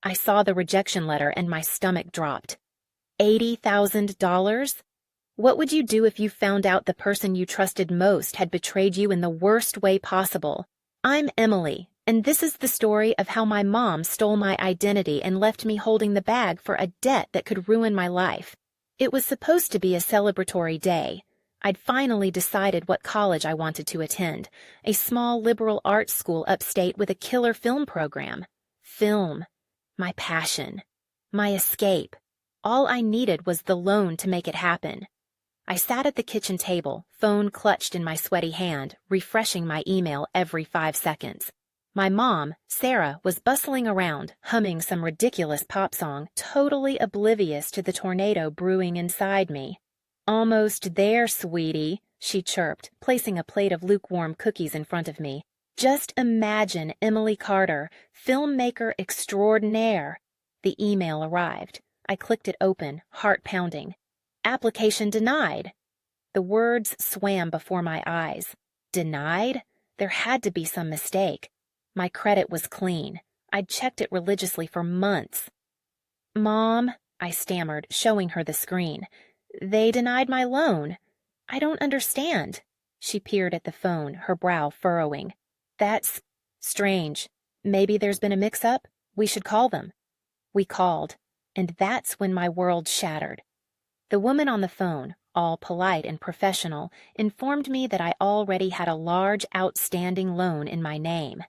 I saw the rejection letter and my stomach dropped. $80,000? What would you do if you found out the person you trusted most had betrayed you in the worst way possible? I'm Emily, and this is the story of how my mom stole my identity and left me holding the bag for a debt that could ruin my life. It was supposed to be a celebratory day. I'd finally decided what college I wanted to attend, a small liberal arts school upstate with a killer film program. Film. My passion. My escape. All I needed was the loan to make it happen. I sat at the kitchen table, phone clutched in my sweaty hand, refreshing my email every 5 seconds. My mom, Sarah, was bustling around, humming some ridiculous pop song, totally oblivious to the tornado brewing inside me. "Almost there, sweetie," she chirped, placing a plate of lukewarm cookies in front of me. "Just imagine Emily Carter, filmmaker extraordinaire." The email arrived. I clicked it open, heart pounding. "Application denied." The words swam before my eyes. Denied? There had to be some mistake. My credit was clean. I'd checked it religiously for months. "Mom," I stammered, showing her the screen. "They denied my loan. I don't understand." She peered at the phone, her brow furrowing. "That's strange. Maybe there's been a mix-up? We should call them." We called, and that's when my world shattered. The woman on the phone, all polite and professional, informed me that I already had a large outstanding loan in my name.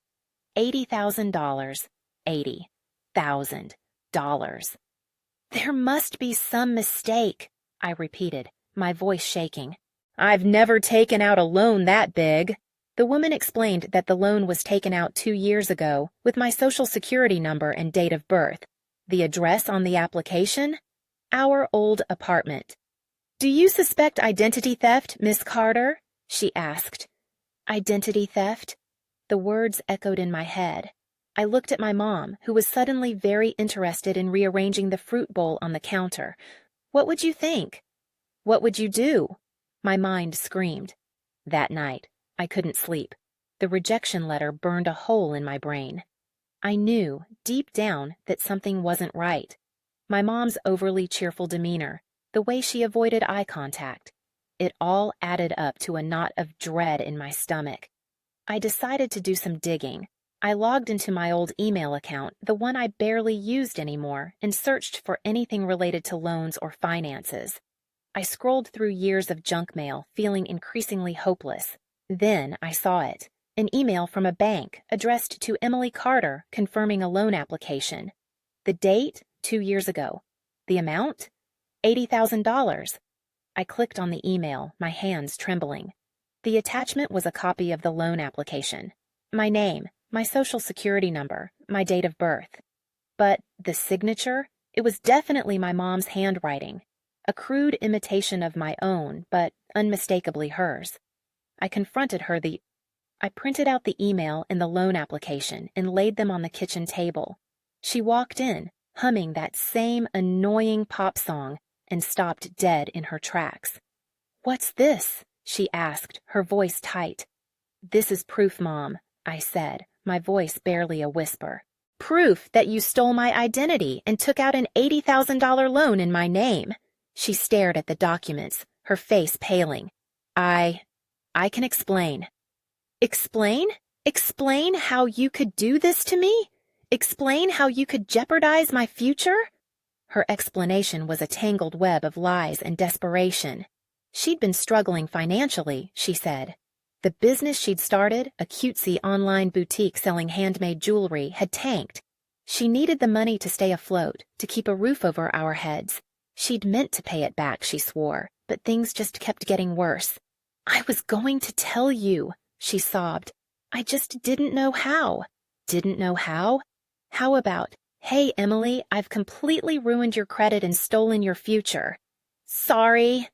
$80,000. $80,000. "There must be some mistake," I repeated, my voice shaking. "I've never taken out a loan that big." The woman explained that the loan was taken out 2 years ago, with my social security number and date of birth. The address on the application? Our old apartment. "Do you suspect identity theft, Miss Carter?" she asked. Identity theft? The words echoed in my head. I looked at my mom, who was suddenly very interested in rearranging the fruit bowl on the counter. "What would you think? What would you do?" My mind screamed. That night, I couldn't sleep. The rejection letter burned a hole in my brain. I knew, deep down, that something wasn't right. My mom's overly cheerful demeanor, the way she avoided eye contact. It all added up to a knot of dread in my stomach. I decided to do some digging. I logged into my old email account, the one I barely used anymore, and searched for anything related to loans or finances. I scrolled through years of junk mail, feeling increasingly hopeless. Then I saw it. An email from a bank addressed to Emily Carter confirming a loan application. The date? 2 years ago. The amount? $80,000. I clicked on the email, my hands trembling. The attachment was a copy of the loan application. My name, my social security number, my date of birth. But the signature? It was definitely my mom's handwriting. A crude imitation of my own, but unmistakably hers. I confronted her. I printed out the email and the loan application and laid them on the kitchen table. She walked in, humming that same annoying pop song, and stopped dead in her tracks. "What's this?" she asked, her voice tight. "This is proof, Mom," I said, my voice barely a whisper. "Proof that you stole my identity and took out an $80,000 loan in my name." She stared at the documents, her face paling. I can explain." "Explain? Explain how you could do this to me? Explain how you could jeopardize my future?" Her explanation was a tangled web of lies and desperation. She'd been struggling financially, she said. The business she'd started, a cutesy online boutique selling handmade jewelry, had tanked. She needed the money to stay afloat, to keep a roof over our heads. She'd meant to pay it back, she swore, but things just kept getting worse. "I was going to tell you," she sobbed. "I just didn't know how." "Didn't know how?" How about, "Hey, Emily, I've completely ruined your credit and stolen your future." "Sorry."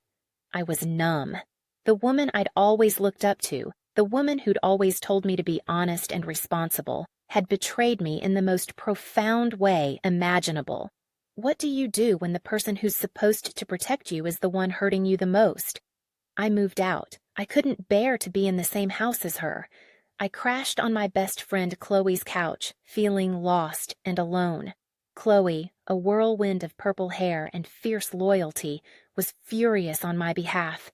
I was numb. The woman I'd always looked up to, the woman who'd always told me to be honest and responsible, had betrayed me in the most profound way imaginable. What do you do when the person who's supposed to protect you is the one hurting you the most? I moved out. I couldn't bear to be in the same house as her. I crashed on my best friend Chloe's couch, feeling lost and alone. Chloe, a whirlwind of purple hair and fierce loyalty, was furious on my behalf.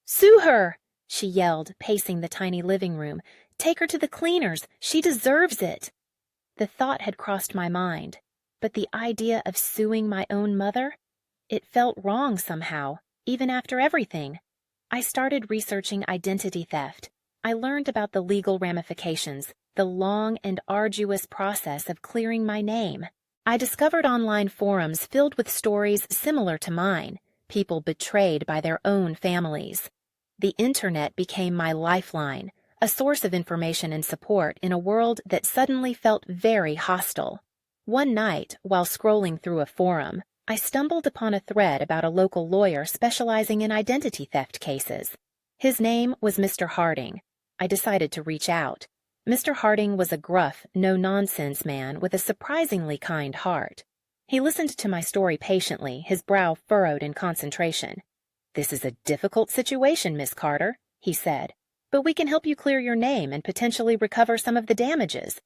"Sue her!" she yelled, pacing the tiny living room. "Take her to the cleaners. She deserves it." The thought had crossed my mind, but the idea of suing my own mother? It felt wrong somehow, even after everything. I started researching identity theft. I learned about the legal ramifications, the long and arduous process of clearing my name. I discovered online forums filled with stories similar to mine, people betrayed by their own families. The internet became my lifeline, a source of information and support in a world that suddenly felt very hostile. One night, while scrolling through a forum, I stumbled upon a thread about a local lawyer specializing in identity theft cases. His name was Mr. Harding. I decided to reach out. Mr. Harding was a gruff, no-nonsense man with a surprisingly kind heart. He listened to my story patiently, his brow furrowed in concentration. "This is a difficult situation, Miss Carter," he said, "but we can help you clear your name and potentially recover some of the damages."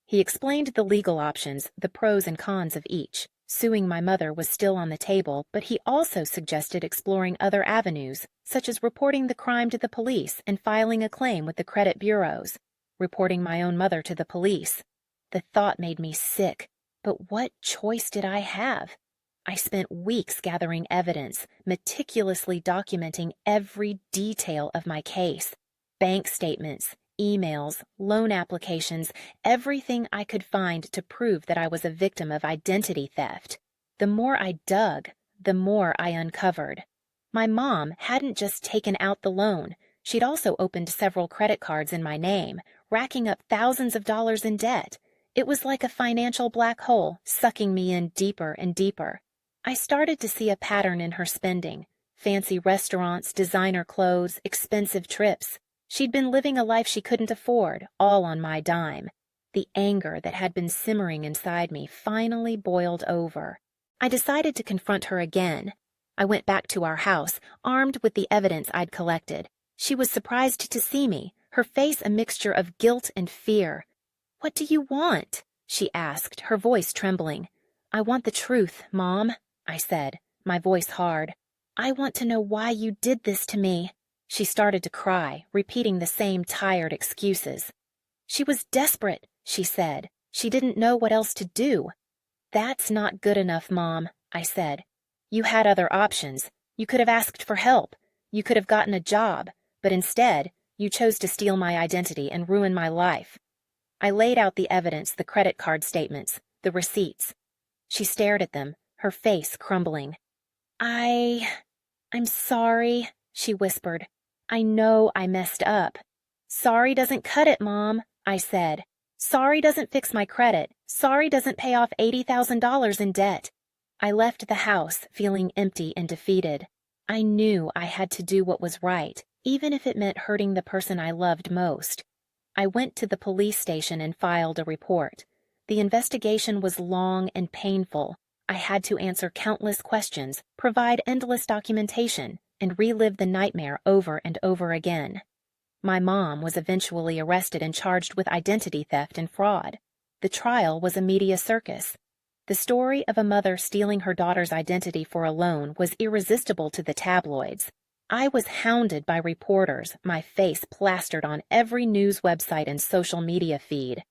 He explained the legal options, the pros and cons of each. Suing my mother was still on the table, but he also suggested exploring other avenues, such as reporting the crime to the police and filing a claim with the credit bureaus. Reporting my own mother to the police. The thought made me sick, but what choice did I have? I spent weeks gathering evidence, meticulously documenting every detail of my case. Bank statements, emails, loan applications, everything I could find to prove that I was a victim of identity theft. The more I dug, the more I uncovered. My mom hadn't just taken out the loan. She'd also opened several credit cards in my name, racking up thousands of dollars in debt. It was like a financial black hole, sucking me in deeper and deeper. I started to see a pattern in her spending. Fancy restaurants, designer clothes, expensive trips. She'd been living a life she couldn't afford, all on my dime. The anger that had been simmering inside me finally boiled over. I decided to confront her again. I went back to our house, armed with the evidence I'd collected. She was surprised to see me, her face a mixture of guilt and fear. "What do you want?" she asked, her voice trembling. "I want the truth, Mom," I said, my voice hard. "I want to know why you did this to me." She started to cry, repeating the same tired excuses. "She was desperate," she said. "She didn't know what else to do." "That's not good enough, Mom," I said. "You had other options. You could have asked for help. You could have gotten a job. But instead, you chose to steal my identity and ruin my life." I laid out the evidence, the credit card statements, the receipts. She stared at them, her face crumbling. I'm sorry," she whispered. "I know I messed up." "Sorry doesn't cut it, Mom," I said. "Sorry doesn't fix my credit. Sorry doesn't pay off $80,000 in debt." I left the house, feeling empty and defeated. I knew I had to do what was right, even if it meant hurting the person I loved most. I went to the police station and filed a report. The investigation was long and painful. I had to answer countless questions, provide endless documentation, and relive the nightmare over and over again. My mom was eventually arrested and charged with identity theft and fraud. The trial was a media circus. The story of a mother stealing her daughter's identity for a loan was irresistible to the tabloids. I was hounded by reporters, my face plastered on every news website and social media feed.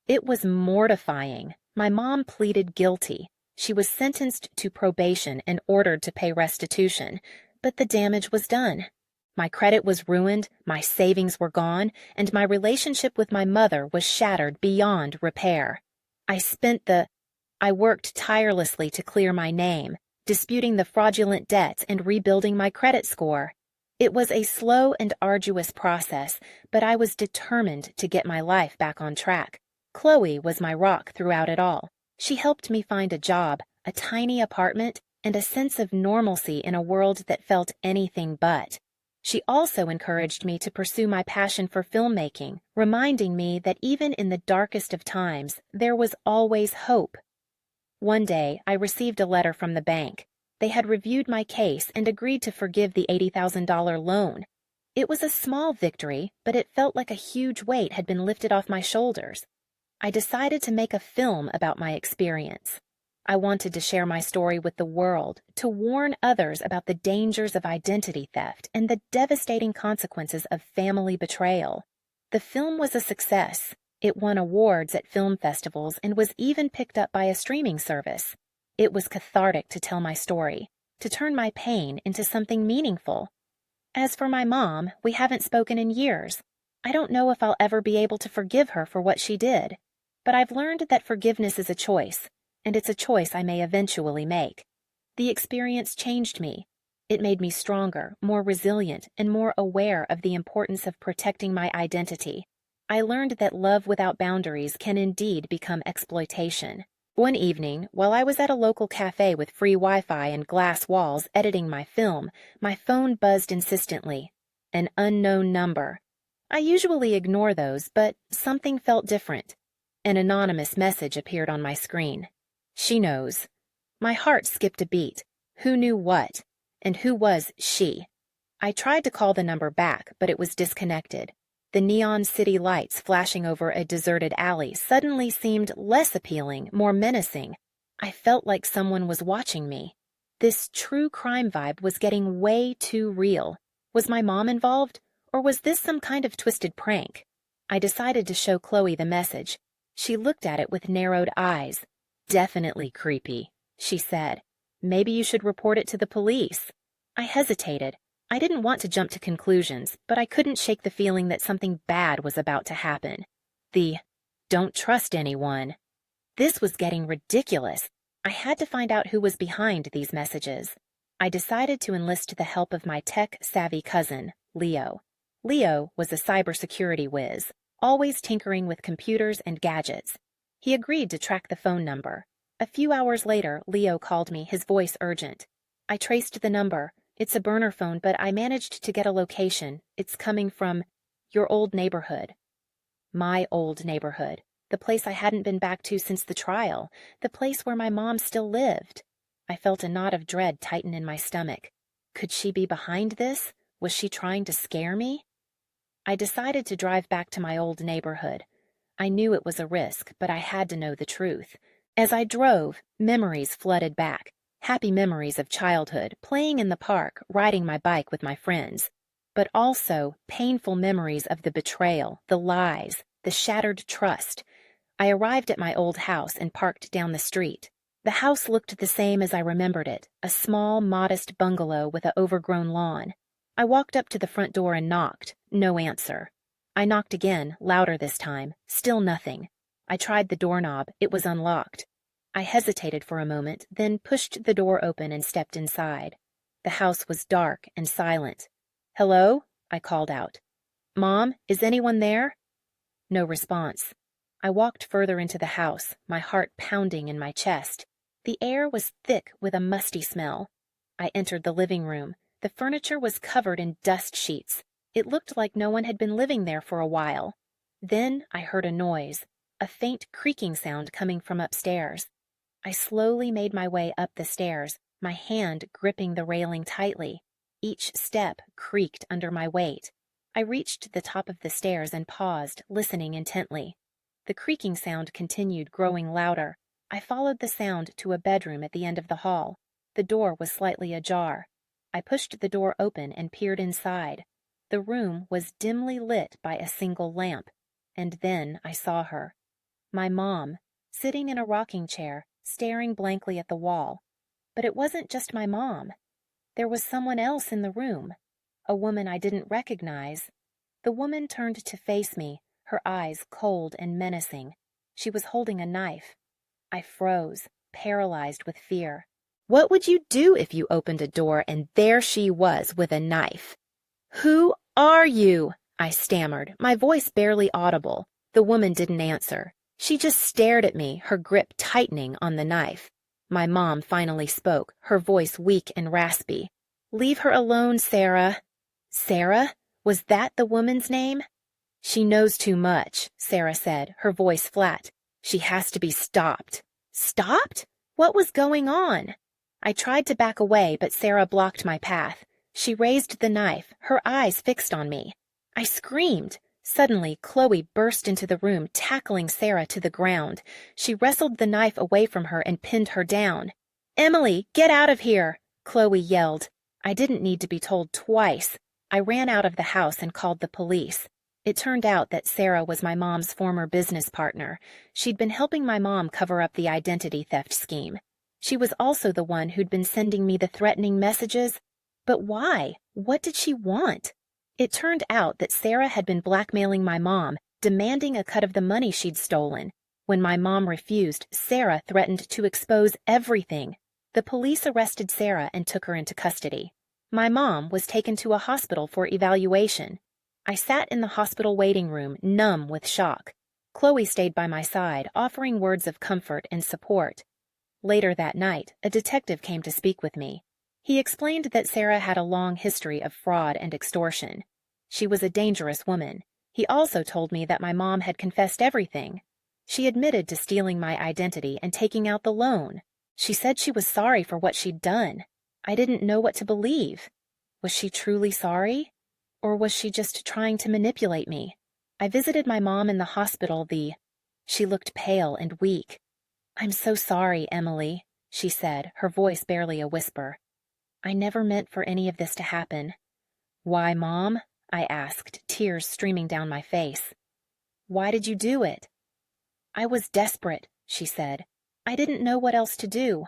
It was mortifying. My mom pleaded guilty. She was sentenced to probation and ordered to pay restitution, but the damage was done. My credit was ruined, my savings were gone, and my relationship with my mother was shattered beyond repair. I worked tirelessly to clear my name, disputing the fraudulent debts and rebuilding my credit score. It was a slow and arduous process, but I was determined to get my life back on track. Chloe was my rock throughout it all. She helped me find a job, a tiny apartment, and a sense of normalcy in a world that felt anything but. She also encouraged me to pursue my passion for filmmaking, reminding me that even in the darkest of times, there was always hope. One day, I received a letter from the bank. They had reviewed my case and agreed to forgive the $80,000 loan. It was a small victory, but it felt like a huge weight had been lifted off my shoulders. I decided to make a film about my experience. I wanted to share my story with the world, to warn others about the dangers of identity theft and the devastating consequences of family betrayal. The film was a success. It won awards at film festivals and was even picked up by a streaming service. It was cathartic to tell my story, to turn my pain into something meaningful. As for my mom, we haven't spoken in years. I don't know if I'll ever be able to forgive her for what she did, but I've learned that forgiveness is a choice, and it's a choice I may eventually make. The experience changed me. It made me stronger, more resilient, and more aware of the importance of protecting my identity. I learned that love without boundaries can indeed become exploitation. One evening, while I was at a local cafe with free Wi-Fi and glass walls editing my film, my phone buzzed insistently. An unknown number. I usually ignore those, but something felt different. An anonymous message appeared on my screen. She knows. My heart skipped a beat. Who knew what? And who was she? I tried to call the number back, but it was disconnected. The neon city lights flashing over a deserted alley suddenly seemed less appealing, more menacing. I felt like someone was watching me. This true crime vibe was getting way too real. Was my mom involved, or was this some kind of twisted prank? I decided to show Chloe the message. She looked at it with narrowed eyes. "Definitely creepy," she said. "Maybe you should report it to the police." I hesitated. I didn't want to jump to conclusions, but I couldn't shake the feeling that something bad was about to happen. The "don't trust anyone." This was getting ridiculous. I had to find out who was behind these messages. I decided to enlist the help of my tech-savvy cousin, Leo. Leo was a cybersecurity whiz, always tinkering with computers and gadgets. He agreed to track the phone number. A few hours later, Leo called me, his voice urgent. I traced the number. It's a burner phone, but I managed to get a location. It's coming from your old neighborhood. My old neighborhood. The place I hadn't been back to since the trial. The place where my mom still lived. I felt a knot of dread tighten in my stomach. Could she be behind this? Was she trying to scare me? I decided to drive back to my old neighborhood. I knew it was a risk, but I had to know the truth. As I drove, memories flooded back. Happy memories of childhood, playing in the park, riding my bike with my friends. But also painful memories of the betrayal, the lies, the shattered trust. I arrived at my old house and parked down the street. The house looked the same as I remembered it, a small, modest bungalow with an overgrown lawn. I walked up to the front door and knocked. No answer. I knocked again, louder this time. Still nothing. I tried the doorknob. It was unlocked. I hesitated for a moment, then pushed the door open and stepped inside. The house was dark and silent. "Hello?" I called out. "Mom, is anyone there?" No response. I walked further into the house, my heart pounding in my chest. The air was thick with a musty smell. I entered the living room. The furniture was covered in dust sheets. It looked like no one had been living there for a while. Then I heard a noise, a faint creaking sound coming from upstairs. I slowly made my way up the stairs, my hand gripping the railing tightly. Each step creaked under my weight. I reached the top of the stairs and paused, listening intently. The creaking sound continued, growing louder. I followed the sound to a bedroom at the end of the hall. The door was slightly ajar. I pushed the door open and peered inside. The room was dimly lit by a single lamp, and then I saw her. My mom, sitting in a rocking chair, staring blankly at the wall. But it wasn't just my mom. There was someone else in the room, a woman I didn't recognize. The woman turned to face me, her eyes cold and menacing. She was holding a knife. I froze, paralyzed with fear. What would you do if you opened a door and there she was with a knife? "Who are you?" I stammered, my voice barely audible. The woman didn't answer. She just stared at me, her grip tightening on the knife. My mom finally spoke, her voice weak and raspy. "Leave her alone, Sarah." Sarah? Was that the woman's name? "She knows too much," Sarah said, her voice flat. "She has to be stopped." Stopped? What was going on? I tried to back away, but Sarah blocked my path. She raised the knife, her eyes fixed on me. I screamed. Suddenly, Chloe burst into the room, tackling Sarah to the ground. She wrestled the knife away from her and pinned her down. "Emily, get out of here!" Chloe yelled. I didn't need to be told twice. I ran out of the house and called the police. It turned out that Sarah was my mom's former business partner. She'd been helping my mom cover up the identity theft scheme. She was also the one who'd been sending me the threatening messages. But why? What did she want? It turned out that Sarah had been blackmailing my mom, demanding a cut of the money she'd stolen. When my mom refused, Sarah threatened to expose everything. The police arrested Sarah and took her into custody. My mom was taken to a hospital for evaluation. I sat in the hospital waiting room, numb with shock. Chloe stayed by my side, offering words of comfort and support. Later that night, a detective came to speak with me. He explained that Sarah had a long history of fraud and extortion. She was a dangerous woman. He also told me that my mom had confessed everything. She admitted to stealing my identity and taking out the loan. She said she was sorry for what she'd done. I didn't know what to believe. Was she truly sorry? Or was she just trying to manipulate me? I visited my mom in the hospital. She looked pale and weak. "I'm so sorry, Emily," she said, her voice barely a whisper. "I never meant for any of this to happen." "Why, Mom?" I asked, tears streaming down my face. "Why did you do it?" "I was desperate," she said. "I didn't know what else to do."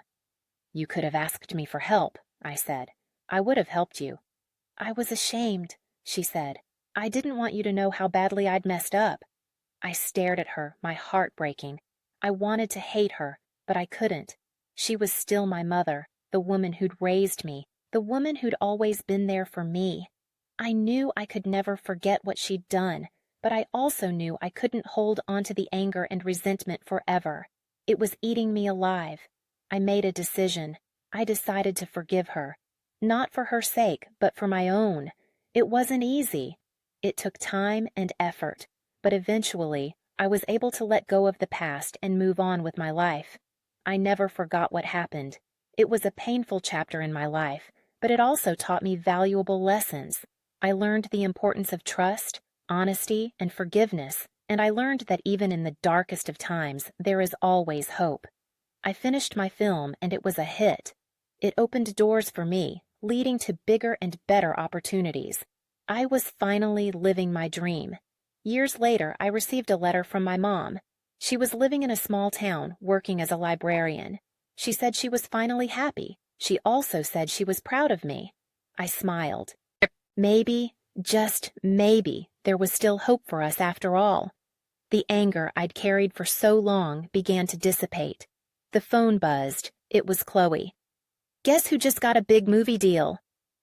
"You could have asked me for help," I said. "I would have helped you." "I was ashamed," she said. "I didn't want you to know how badly I'd messed up." I stared at her, my heart breaking. I wanted to hate her, but I couldn't. She was still my mother, the woman who'd raised me, the woman who'd always been there for me. I knew I could never forget what she'd done, but I also knew I couldn't hold onto the anger and resentment forever. It was eating me alive. I made a decision. I decided to forgive her. Not for her sake, but for my own. It wasn't easy. It took time and effort, but eventually I was able to let go of the past and move on with my life. I never forgot what happened. It was a painful chapter in my life, but it also taught me valuable lessons. I learned the importance of trust, honesty, and forgiveness, and I learned that even in the darkest of times, there is always hope. I finished my film, and it was a hit. It opened doors for me, leading to bigger and better opportunities. I was finally living my dream. Years later, I received a letter from my mom. She was living in a small town, working as a librarian. She said she was finally happy. She also said she was proud of me. I smiled. Maybe, just maybe, there was still hope for us after all. The anger I'd carried for so long began to dissipate. The phone buzzed. It was Chloe. "Guess who just got a big movie deal?"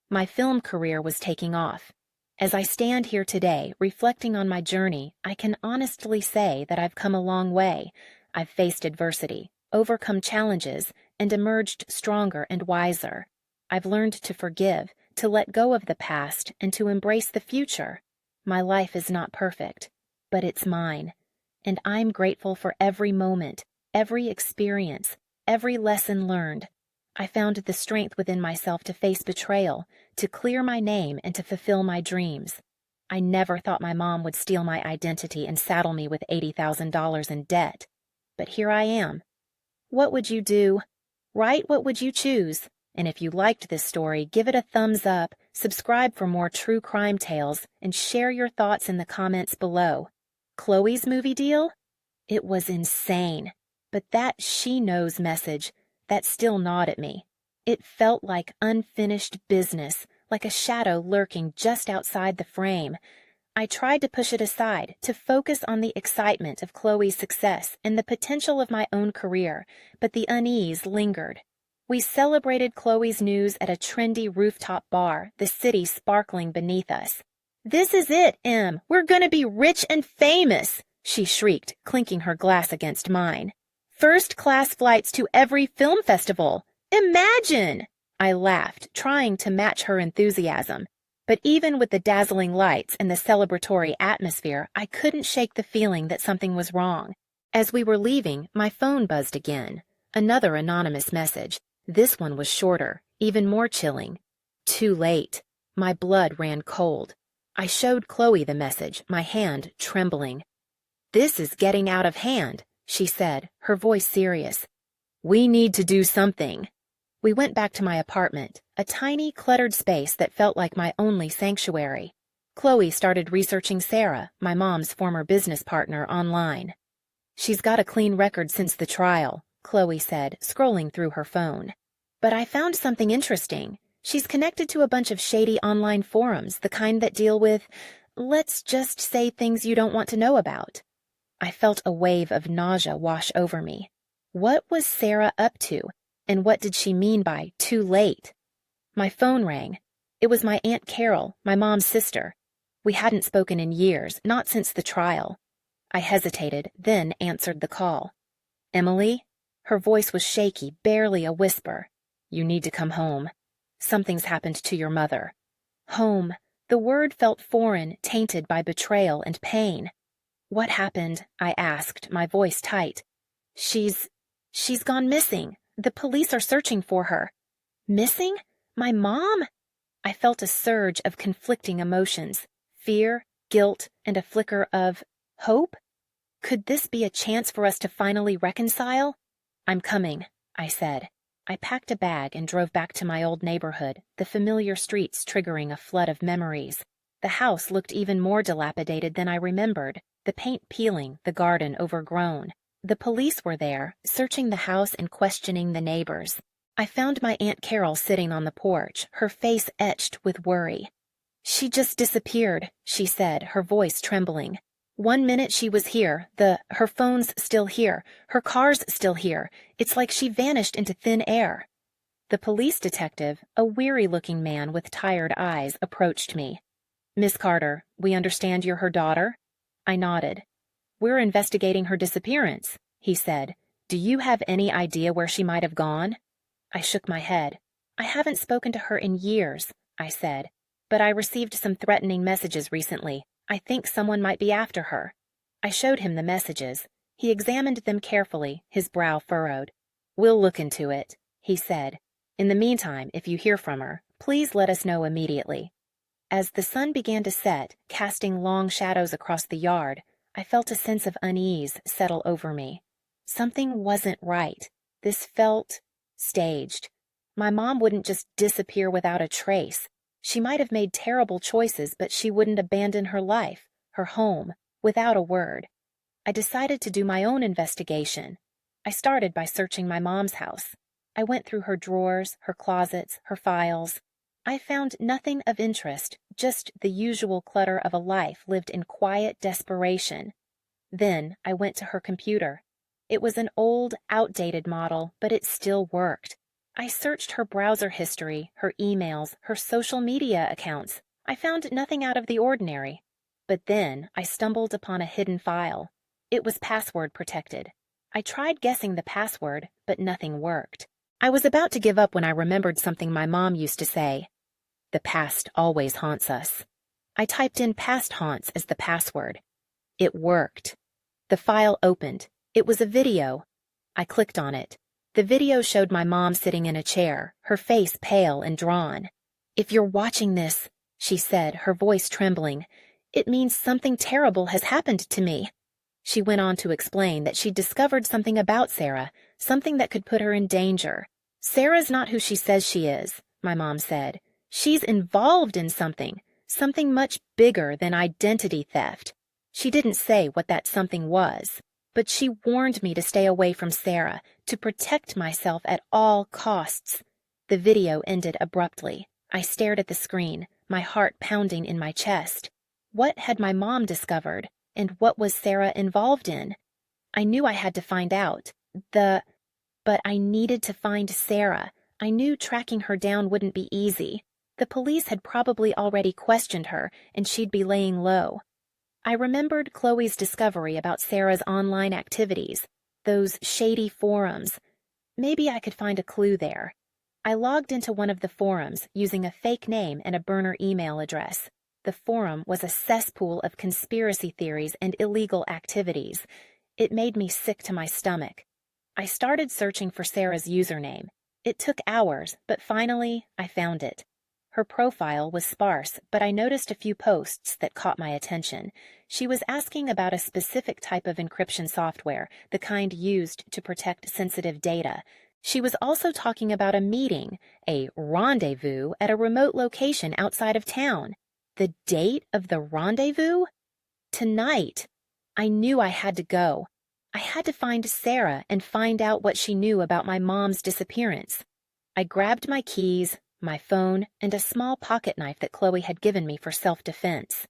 My film career was taking off. As I stand here today, reflecting on my journey, I can honestly say that I've come a long way. I've faced adversity, overcome challenges, and emerged stronger and wiser. I've learned to forgive, to let go of the past, and to embrace the future. My life is not perfect, but it's mine. And I'm grateful for every moment, every experience, every lesson learned. I found the strength within myself to face betrayal, to clear my name, and to fulfill my dreams. I never thought my mom would steal my identity and saddle me with $80,000 in debt. But here I am. What would you do? Write what would you choose? And if you liked this story, give it a thumbs up, subscribe for more true crime tales, and share your thoughts in the comments below. Chloe's movie deal? It was insane. But that "she knows" message, that still gnawed at me. It felt like unfinished business, like a shadow lurking just outside the frame. I tried to push it aside, to focus on the excitement of Chloe's success and the potential of my own career, but the unease lingered. We celebrated Chloe's news at a trendy rooftop bar, the city sparkling beneath us. "This is it, Em. We're gonna be rich and famous," she shrieked, clinking her glass against mine. "First-class flights to every film festival. Imagine!" I laughed, trying to match her enthusiasm. But even with the dazzling lights and the celebratory atmosphere, I couldn't shake the feeling that something was wrong. As we were leaving, my phone buzzed again. Another anonymous message. This one was shorter, even more chilling. Too late. My blood ran cold. I showed Chloe the message, my hand trembling. "This is getting out of hand," she said, her voice serious. "We need to do something." We went back to my apartment, a tiny, cluttered space that felt like my only sanctuary. Chloe started researching Sarah, my mom's former business partner, online. "She's got a clean record since the trial," Chloe said, scrolling through her phone. "But I found something interesting. She's connected to a bunch of shady online forums, the kind that deal with, let's just say, things you don't want to know about." I felt a wave of nausea wash over me. What was Sarah up to, and what did she mean by too late? My phone rang. It was my Aunt Carol, my mom's sister. We hadn't spoken in years, not since the trial. I hesitated, then answered the call. "Emily?" Her voice was shaky, barely a whisper. "You need to come home. Something's happened to your mother." Home. The word felt foreign, tainted by betrayal and pain. "What happened?" I asked, my voice tight. She's gone missing. The police are searching for her." "Missing? My mom?" I felt a surge of conflicting emotions, fear, guilt, and a flicker of hope. Could this be a chance for us to finally reconcile? "I'm coming," I said. I packed a bag and drove back to my old neighborhood, the familiar streets triggering a flood of memories. The house looked even more dilapidated than I remembered, the paint peeling, the garden overgrown. The police were there, searching the house and questioning the neighbors. I found my Aunt Carol sitting on the porch, her face etched with worry. "She just disappeared," she said, her voice trembling. "One minute she was here, her phone's still here, her car's still here. It's like she vanished into thin air." The police detective, a weary-looking man with tired eyes, approached me. "Miss Carter, we understand you're her daughter?" I nodded. "We're investigating her disappearance," he said. "Do you have any idea where she might have gone?" I shook my head. "I haven't spoken to her in years," I said, "but I received some threatening messages recently. I think someone might be after her." I showed him the messages. He examined them carefully, his brow furrowed. "We'll look into it," he said. "In the meantime, if you hear from her, please let us know immediately." As the sun began to set, casting long shadows across the yard, I felt a sense of unease settle over me. Something wasn't right. This felt staged. My mom wouldn't just disappear without a trace. She might have made terrible choices, but she wouldn't abandon her life, her home, without a word. I decided to do my own investigation. I started by searching my mom's house. I went through her drawers, her closets, her files. I found nothing of interest, just the usual clutter of a life lived in quiet desperation. Then I went to her computer. It was an old, outdated model, but it still worked. I searched her browser history, her emails, her social media accounts. I found nothing out of the ordinary. But then I stumbled upon a hidden file. It was password protected. I tried guessing the password, but nothing worked. I was about to give up when I remembered something my mom used to say. "The past always haunts us." I typed in "past haunts" as the password. It worked. The file opened. It was a video. I clicked on it. The video showed my mom sitting in a chair, her face pale and drawn. "If you're watching this," she said, her voice trembling, "it means something terrible has happened to me." She went on to explain that she'd discovered something about Sarah, something that could put her in danger. "Sarah's not who she says she is," my mom said. "She's involved in something much bigger than identity theft." She didn't say what that something was, but she warned me to stay away from Sarah, to protect myself at all costs. The video ended abruptly. I stared at the screen, my heart pounding in my chest. What had my mom discovered, and what was Sarah involved in? I knew I had to find out. But I needed to find Sarah. I knew tracking her down wouldn't be easy. The police had probably already questioned her, and she'd be laying low. I remembered Chloe's discovery about Sarah's online activities, those shady forums. Maybe I could find a clue there. I logged into one of the forums using a fake name and a burner email address. The forum was a cesspool of conspiracy theories and illegal activities. It made me sick to my stomach. I started searching for Sarah's username. It took hours, but finally I found it. Her profile was sparse, but I noticed a few posts that caught my attention. She was asking about a specific type of encryption software, the kind used to protect sensitive data. She was also talking about a meeting, a rendezvous at a remote location outside of town. The date of the rendezvous? Tonight. I knew I had to go. I had to find Sarah and find out what she knew about my mom's disappearance. I grabbed my keys, my phone, and a small pocket knife that Chloe had given me for self-defense.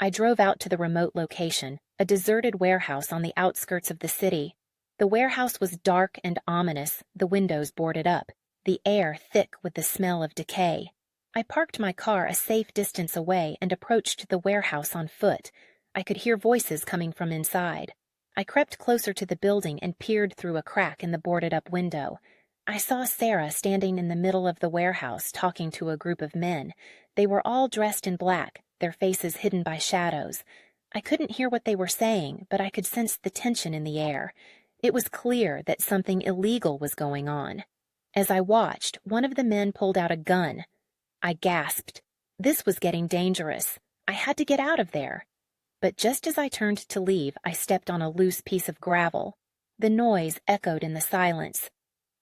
I drove out to the remote location, a deserted warehouse on the outskirts of the city. The warehouse was dark and ominous, the windows boarded up, the air thick with the smell of decay. I parked my car a safe distance away and approached the warehouse on foot. I could hear voices coming from inside. I crept closer to the building and peered through a crack in the boarded-up window. I saw Sarah standing in the middle of the warehouse talking to a group of men. They were all dressed in black, their faces hidden by shadows. I couldn't hear what they were saying, but I could sense the tension in the air. It was clear that something illegal was going on. As I watched, one of the men pulled out a gun. I gasped. This was getting dangerous. I had to get out of there. But just as I turned to leave, I stepped on a loose piece of gravel. The noise echoed in the silence.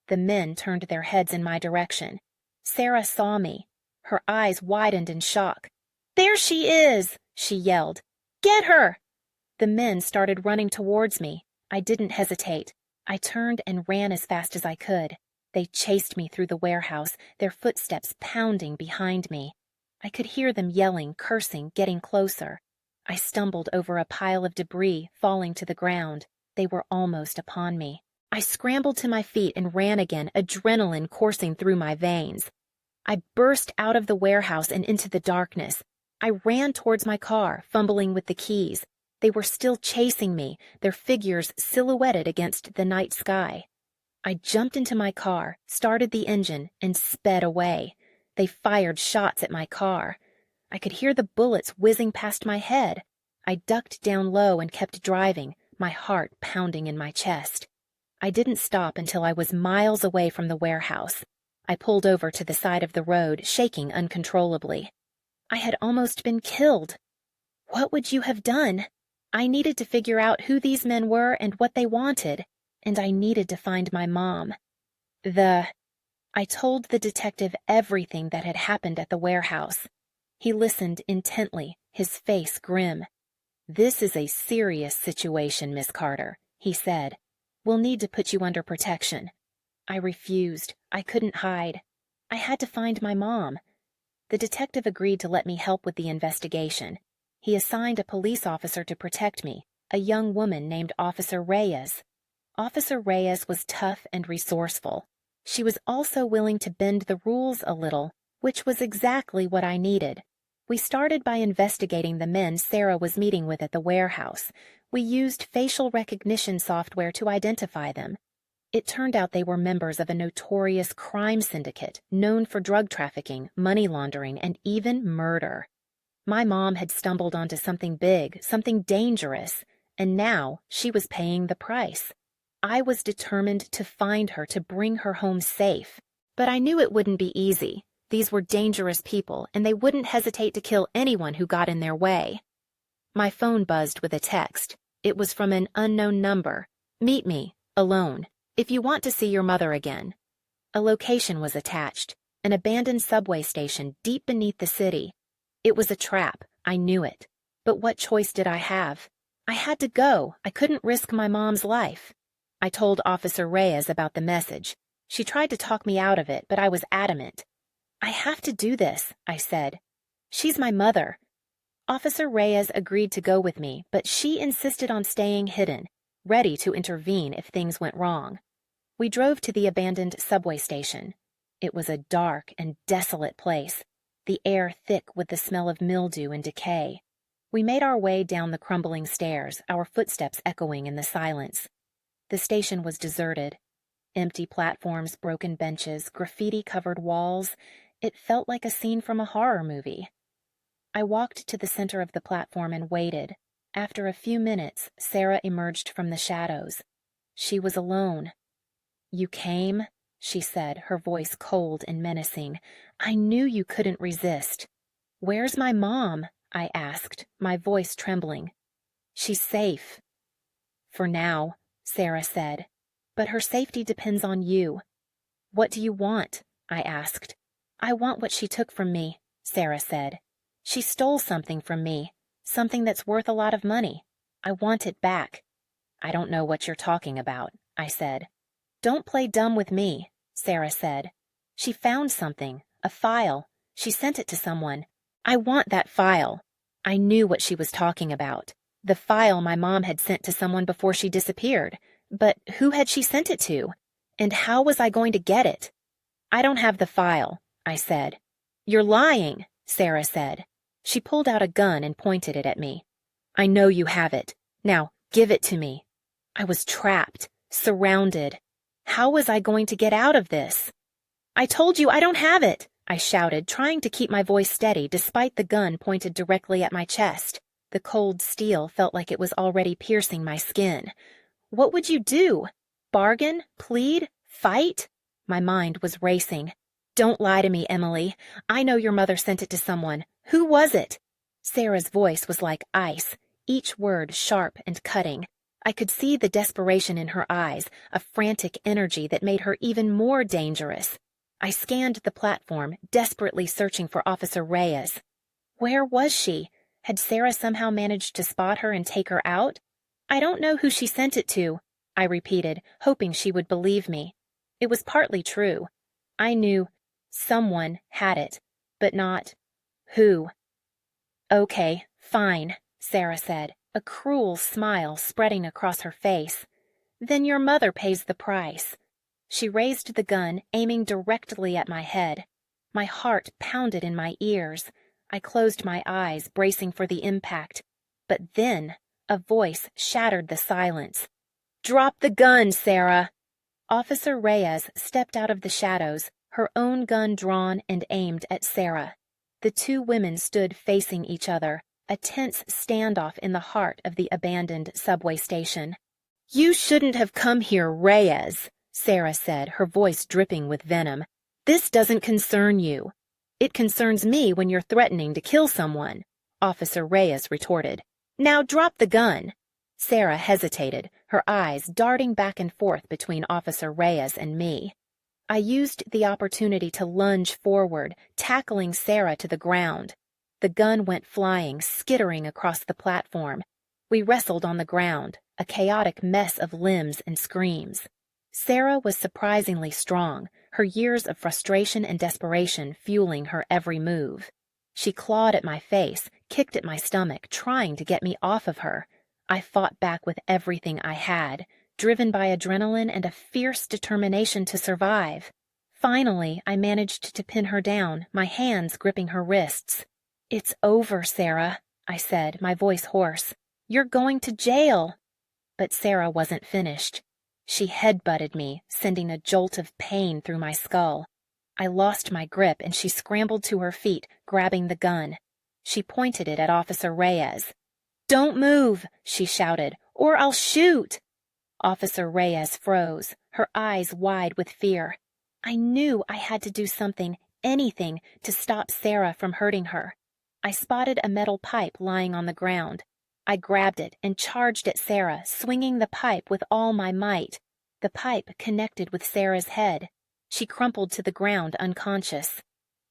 The men turned their heads in my direction. Sarah saw me. Her eyes widened in shock. "There she is!" she yelled. "Get her!" The men started running towards me. I didn't hesitate. I turned and ran as fast as I could. They chased me through the warehouse, their footsteps pounding behind me. I could hear them yelling, cursing, getting closer. I stumbled over a pile of debris, falling to the ground. They were almost upon me. I scrambled to my feet and ran again, adrenaline coursing through my veins. I burst out of the warehouse and into the darkness. I ran towards my car, fumbling with the keys. They were still chasing me, their figures silhouetted against the night sky. I jumped into my car, started the engine, and sped away. They fired shots at my car. I could hear the bullets whizzing past my head. I ducked down low and kept driving, my heart pounding in my chest. I didn't stop until I was miles away from the warehouse. I pulled over to the side of the road, shaking uncontrollably. I had almost been killed. What would you have done? I needed to figure out who these men were and what they wanted, and I needed to find my mom. I told the detective everything that had happened at the warehouse. He listened intently, his face grim. "This is a serious situation, Miss Carter," he said. "We'll need to put you under protection." I refused. I couldn't hide. I had to find my mom. The detective agreed to let me help with the investigation. He assigned a police officer to protect me, a young woman named Officer Reyes. Officer Reyes was tough and resourceful. She was also willing to bend the rules a little, which was exactly what I needed. We started by investigating the men Sarah was meeting with at the warehouse. We used facial recognition software to identify them. It turned out they were members of a notorious crime syndicate known for drug trafficking, money laundering, and even murder. My mom had stumbled onto something big, something dangerous, and now she was paying the price. I was determined to find her, to bring her home safe. But I knew it wouldn't be easy. These were dangerous people, and they wouldn't hesitate to kill anyone who got in their way. My phone buzzed with a text. It was from an unknown number. "Meet me, alone, if you want to see your mother again." A location was attached, an abandoned subway station deep beneath the city. It was a trap, I knew it. But what choice did I have? I had to go. I couldn't risk my mom's life. I told Officer Reyes about the message. She tried to talk me out of it, but I was adamant. "I have to do this," I said. "She's my mother." Officer Reyes agreed to go with me, but she insisted on staying hidden, ready to intervene if things went wrong. We drove to the abandoned subway station. It was a dark and desolate place, the air thick with the smell of mildew and decay. We made our way down the crumbling stairs, our footsteps echoing in the silence. The station was deserted. Empty platforms, broken benches, graffiti-covered walls. It felt like a scene from a horror movie. I walked to the center of the platform and waited. After a few minutes, Sarah emerged from the shadows. She was alone. "You came?" she said, her voice cold and menacing. I knew you couldn't resist. Where's my mom? I asked, my voice trembling. She's safe. For now, Sarah said, but her safety depends on you. What do you want? I asked. I want what she took from me, Sarah said. She stole something from me, something that's worth a lot of money. I want it back. I don't know what you're talking about, I said. Don't play dumb with me, Sarah said. She found something, a file. She sent it to someone. I want that file. I knew what she was talking about. The file my mom had sent to someone before she disappeared. But who had she sent it to? And how was I going to get it? I don't have the file, I said. You're lying, Sarah said. She pulled out a gun and pointed it at me. I know you have it. Now, give it to me. I was trapped, surrounded. How was I going to get out of this? I told you I don't have it, I shouted, trying to keep my voice steady despite the gun pointed directly at my chest. The cold steel felt like it was already piercing my skin. What would you do? Bargain? Plead? Fight? My mind was racing. Don't lie to me, Emily. I know your mother sent it to someone. Who was it? Sarah's voice was like ice, each word sharp and cutting. I could see the desperation in her eyes, a frantic energy that made her even more dangerous. I scanned the platform, desperately searching for Officer Reyes. Where was she? Had Sarah somehow managed to spot her and take her out? I don't know who she sent it to, I repeated, hoping she would believe me. It was partly true. I knew someone had it, but not who. Okay, fine, Sarah said, a cruel smile spreading across her face. Then your mother pays the price. She raised the gun, aiming directly at my head. My heart pounded in my ears. I closed my eyes, bracing for the impact. But then a voice shattered the silence. Drop the gun, Sarah! Officer Reyes stepped out of the shadows, her own gun drawn and aimed at Sarah. The two women stood facing each other, a tense standoff in the heart of the abandoned subway station. You shouldn't have come here, Reyes, Sarah said, her voice dripping with venom. This doesn't concern you. It concerns me when you're threatening to kill someone, Officer Reyes retorted. Now drop the gun. Sarah hesitated, her eyes darting back and forth between Officer Reyes and me. I used the opportunity to lunge forward, tackling Sarah to the ground. The gun went flying, skittering across the platform. We wrestled on the ground, a chaotic mess of limbs and screams. Sarah was surprisingly strong, her years of frustration and desperation fueling her every move. She clawed at my face, kicked at my stomach, trying to get me off of her. I fought back with everything I had, driven by adrenaline and a fierce determination to survive. Finally, I managed to pin her down, my hands gripping her wrists. It's over, Sarah, I said, my voice hoarse. You're going to jail. But Sarah wasn't finished. She headbutted me, sending a jolt of pain through my skull. I lost my grip and she scrambled to her feet, grabbing the gun. She pointed it at Officer Reyes. Don't move, she shouted, or I'll shoot. Officer Reyes froze, her eyes wide with fear. I knew I had to do something, anything, to stop Sarah from hurting her. I spotted a metal pipe lying on the ground. I grabbed it and charged at Sarah, swinging the pipe with all my might. The pipe connected with Sarah's head. She crumpled to the ground unconscious.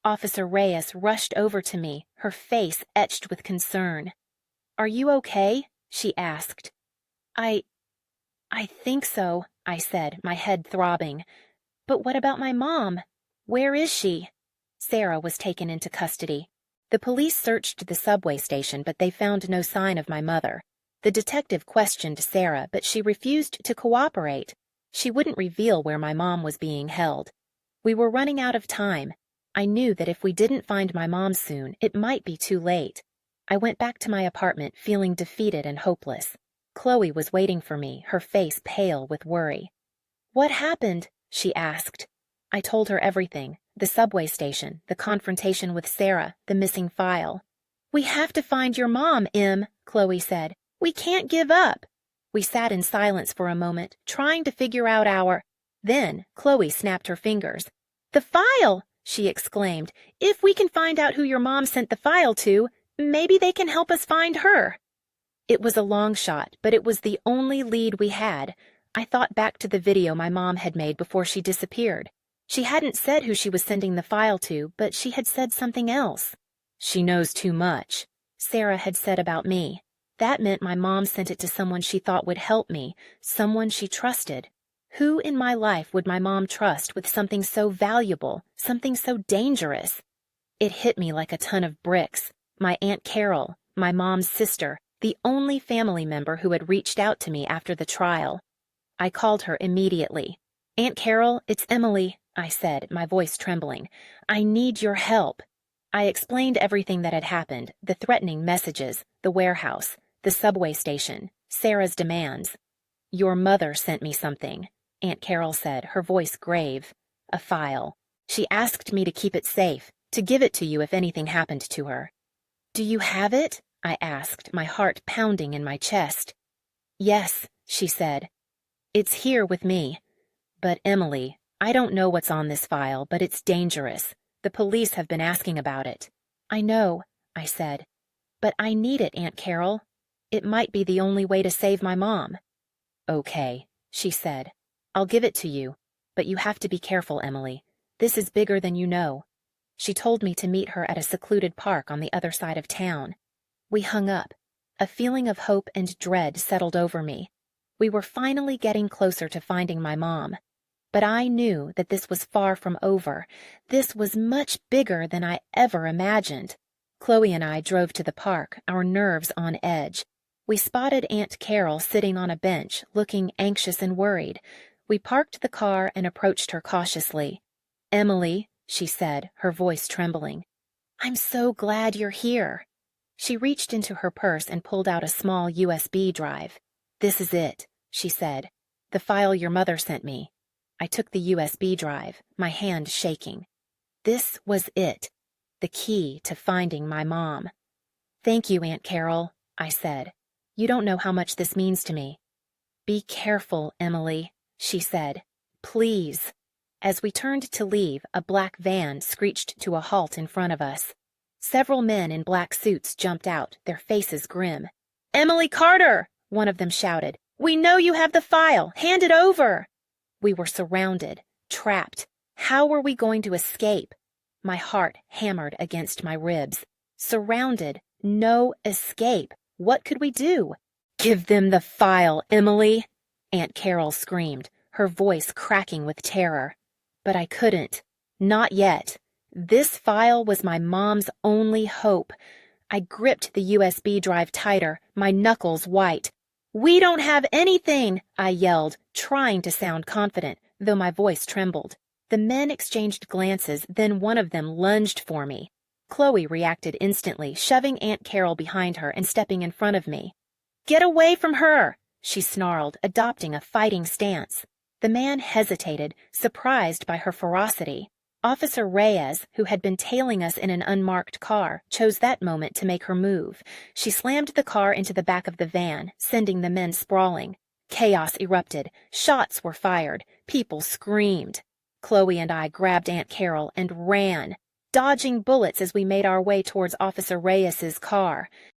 Officer Reyes rushed over to me, her face etched with concern. Are you okay? She asked. I think so, I said, my head throbbing. But what about my mom? Where is she? Sarah was taken into custody. The police searched the subway station, but they found no sign of my mother. The detective questioned Sarah, but she refused to cooperate. She wouldn't reveal where my mom was being held. We were running out of time. I knew that if we didn't find my mom soon, it might be too late. I went back to my apartment, feeling defeated and hopeless. Chloe was waiting for me, her face pale with worry. What happened? She asked. I told her everything. The subway station, the confrontation with Sarah, the missing file. We have to find your mom, Em, Chloe said. We can't give up. We sat in silence for a moment, trying to figure out our... Then Chloe snapped her fingers. "The file!" she exclaimed. "If we can find out who your mom sent the file to, maybe they can help us find her." It was a long shot, but it was the only lead we had. I thought back to the video my mom had made before she disappeared. She hadn't said who she was sending the file to, but she had said something else. "She knows too much," Sarah had said about me. That meant my mom sent it to someone she thought would help me, someone she trusted. Who in my life would my mom trust with something so valuable, something so dangerous? It hit me like a ton of bricks. My Aunt Carol, my mom's sister, the only family member who had reached out to me after the trial. I called her immediately. "Aunt Carol, it's Emily," I said, my voice trembling. "I need your help." I explained everything that had happened, the threatening messages, the warehouse, the subway station, Sarah's demands. "Your mother sent me something," Aunt Carol said, her voice grave. "A file. She asked me to keep it safe, to give it to you if anything happened to her." "Do you have it?" I asked, my heart pounding in my chest. "Yes," she said. "It's here with me. But Emily, I don't know what's on this file, but it's dangerous. The police have been asking about it." "I know," I said. "But I need it, Aunt Carol. It might be the only way to save my mom." "Okay," she said. "I'll give it to you, but you have to be careful, Emily. This is bigger than you know." She told me to meet her at a secluded park on the other side of town. We hung up. A feeling of hope and dread settled over me. We were finally getting closer to finding my mom. But I knew that this was far from over. This was much bigger than I ever imagined. Chloe and I drove to the park, our nerves on edge. We spotted Aunt Carol sitting on a bench, looking anxious and worried. We parked the car and approached her cautiously. "Emily," she said, her voice trembling. "I'm so glad you're here." She reached into her purse and pulled out a small USB drive. "This is it," she said. "The file your mother sent me." I took the USB drive, my hand shaking. This was it, the key to finding my mom. "Thank you, Aunt Carol," I said. "You don't know how much this means to me." "Be careful, Emily," she said. "Please." As we turned to leave, a black van screeched to a halt in front of us. Several men in black suits jumped out, their faces grim. "Emily Carter!" one of them shouted. "We know you have the file! Hand it over!" We were surrounded, trapped. How were we going to escape? My heart hammered against my ribs. Surrounded, no escape. What could we do? "Give them the file, Emily!" Aunt Carol screamed, her voice cracking with terror. But I couldn't. Not yet. This file was my mom's only hope. I gripped the USB drive tighter, my knuckles white. "We don't have anything!" I yelled, trying to sound confident, though my voice trembled. The men exchanged glances, then one of them lunged for me. Chloe reacted instantly, shoving Aunt Carol behind her and stepping in front of me. "Get away from her!" she snarled, adopting a fighting stance. The man hesitated, surprised by her ferocity. Officer Reyes, who had been tailing us in an unmarked car, chose that moment to make her move. She slammed the car into the back of the van, sending the men sprawling. Chaos erupted. Shots were fired. People screamed. Chloe and I grabbed Aunt Carol and ran, dodging bullets as we made our way towards Officer Reyes's car.